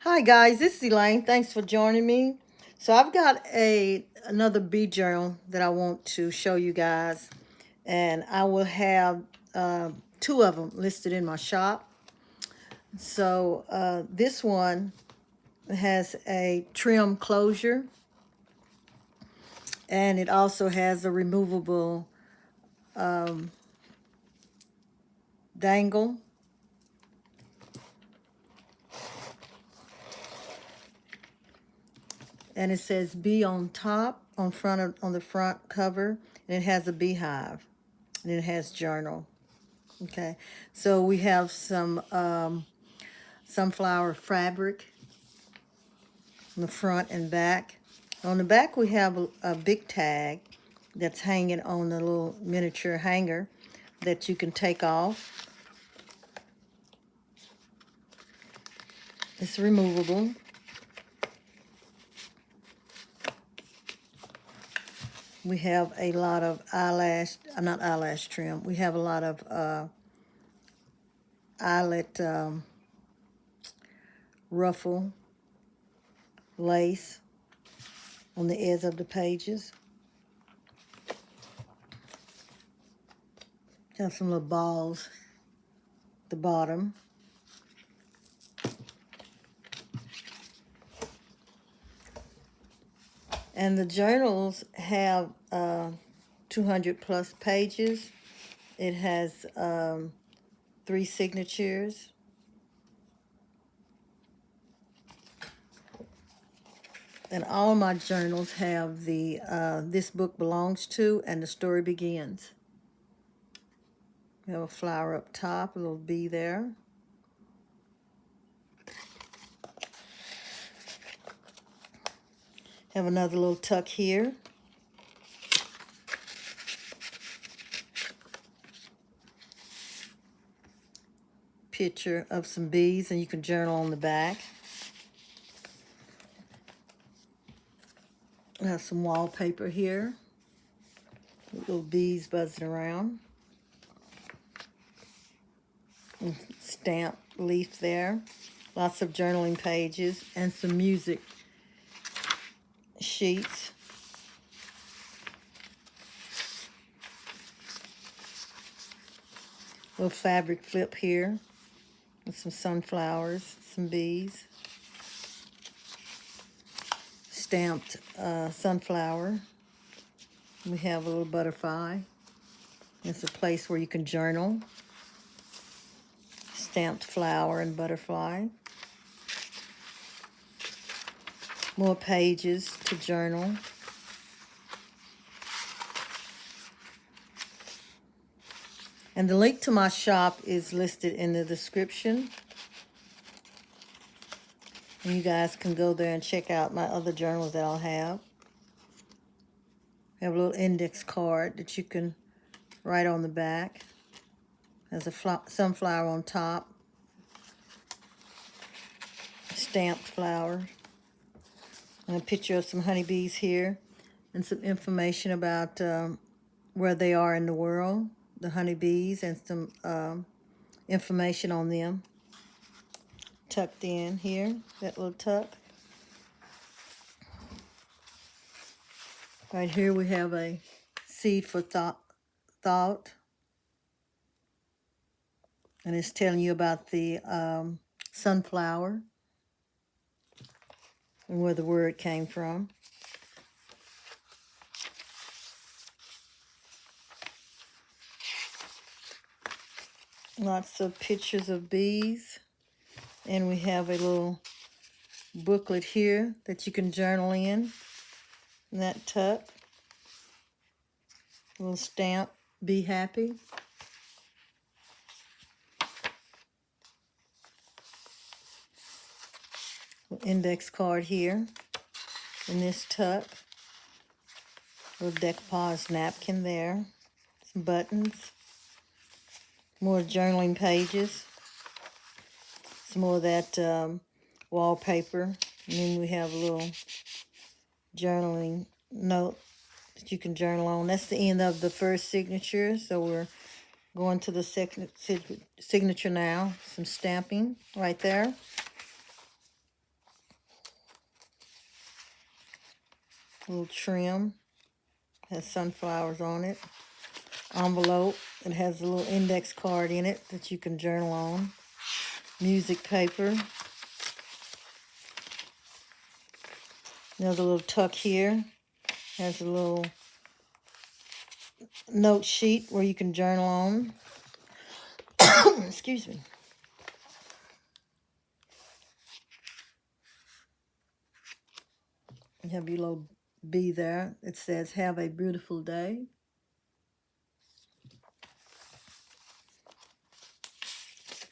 Hi guys, this is Elaine. Thanks for joining me. So I've got another bead journal that I want to show you guys, and I will have two of them listed in my shop. So this one has a trim closure, and it also has a removable dangle. And it says bee on top, on the front cover, and it has a beehive, and it has journal. Okay, so we have some sunflower fabric on the front and back. On the back, we have a big tag that's hanging on the little miniature hanger that you can take off. It's removable. We have a lot of not eyelash trim. We have a lot of eyelet ruffle lace on the edge of the pages. Have some little balls at the bottom. And the journals have 200 plus pages. It has 3 signatures. And all my journals have the This Book Belongs To and The Story Begins. We have a flower up top, a little bee there. Have another little tuck here. Picture of some bees, and you can journal on the back. I have some wallpaper here. Little bees buzzing around. Stamp leaf there. Lots of journaling pages and some music sheets. Little fabric flip here with some sunflowers, some bees. Stamped sunflower. We have a little butterfly. It's a place where you can journal. Stamped flower and butterfly. More pages to journal. And the link to my shop is listed in the description. And you guys can go there and check out my other journals that I'll have. I have a little index card that you can write on the back. There's a sunflower on top. Stamped flower. And a picture of some honeybees here. And some information about where they are in the world. The honeybees, and some information on them. Tucked in here, that little tuck. Right here we have a seed for thought. And it's telling you about the sunflower and where the word came from. Lots of pictures of bees. And we have a little booklet here that you can journal in that tuck. A little stamp, be happy. Index card here in this tuck. Little decoupage napkin there. Some buttons. More journaling pages. Some more of that wallpaper. And then we have a little journaling note that you can journal on. That's the end of the first signature. So we're going to the second signature now. Some stamping right there. Little trim. Has sunflowers on it. Envelope. It has a little index card in it that you can journal on. Music paper. Another little tuck here. Has a little note sheet where you can journal on. Excuse me. You have your little bee there. It says, "Have a beautiful day."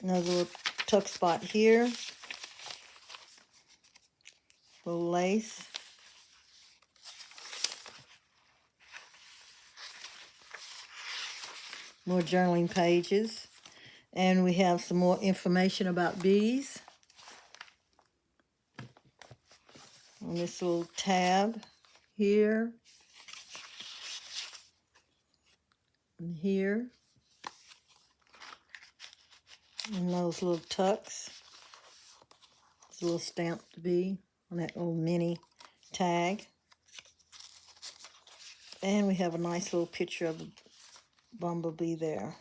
Another little tuck spot here. Little lace. More journaling pages. And we have some more information about bees on this little tab here and here. And those little tucks. There's a little stamped bee on that little mini tag. And we have a nice little picture of the bumblebee there.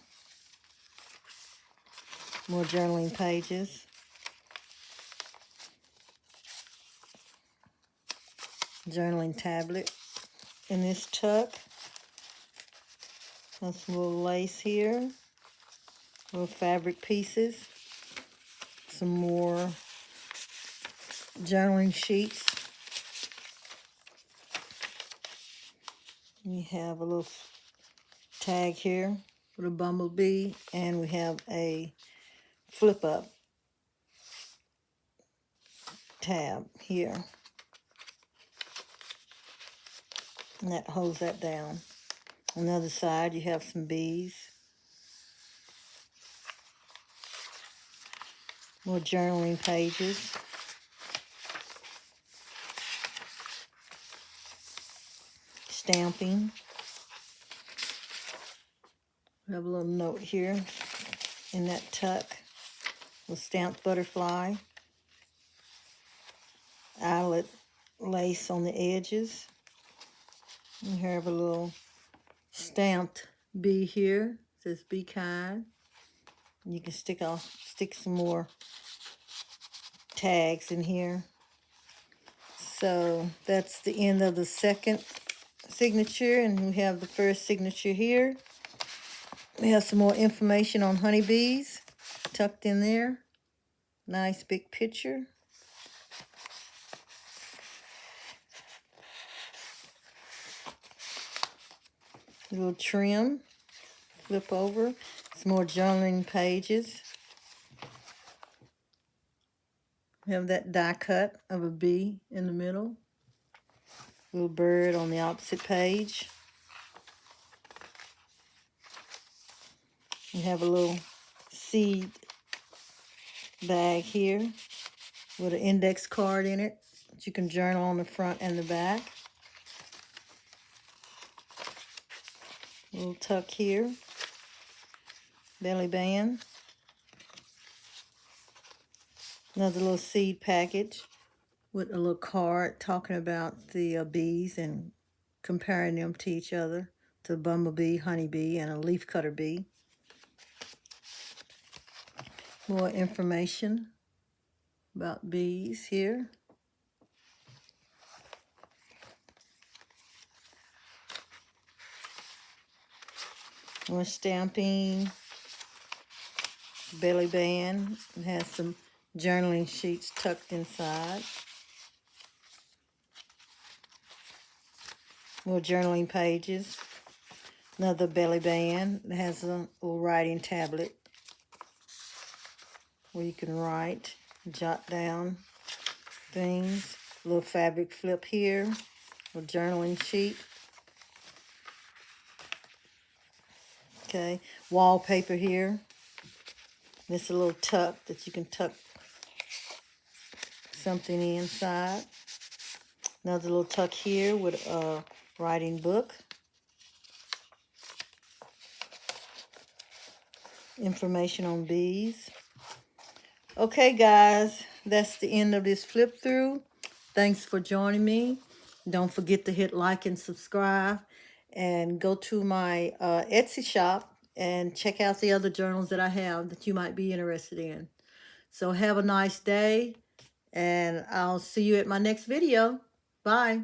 More journaling pages. Journaling tablet in this tuck. There's some little lace here. Little fabric pieces. Some more journaling sheets. We have a little tag here with a bumblebee, and we have a flip up tab here. And that holds that down. On the other side, you have some bees. More journaling pages. Stamping. We have a little note here in that tuck with stamped butterfly. Eyelet lace on the edges. We have a little stamped bee here. It says "Be kind." You can stick some more tags in here. So that's the end of the second signature, and we have the first signature here. We have some more information on honeybees tucked in there. Nice big picture. A little trim. Flip over. Some more journaling pages. We have that die cut of a bee in the middle. Little bird on the opposite page. We have a little seed bag here with an index card in it that you can journal on the front and the back. A little tuck here. Belly band. Another little seed package with a little card talking about the bees and comparing them to each other, to a bumblebee, honeybee, and a leafcutter bee. More information about bees here. More stamping. Belly band. It has some journaling sheets tucked inside. More journaling pages. Another belly band. It has a little writing tablet where you can write, jot down things. A little fabric flip here. A journaling sheet. Okay, wallpaper here. This is a little tuck that you can tuck something inside. Another little tuck here with a writing book. Information on bees. Okay, guys, that's the end of this flip through. Thanks for joining me. Don't forget to hit like and subscribe, and go to my Etsy shop and check out the other journals that I have that you might be interested in. So have a nice day, and I'll see you at my next video. Bye.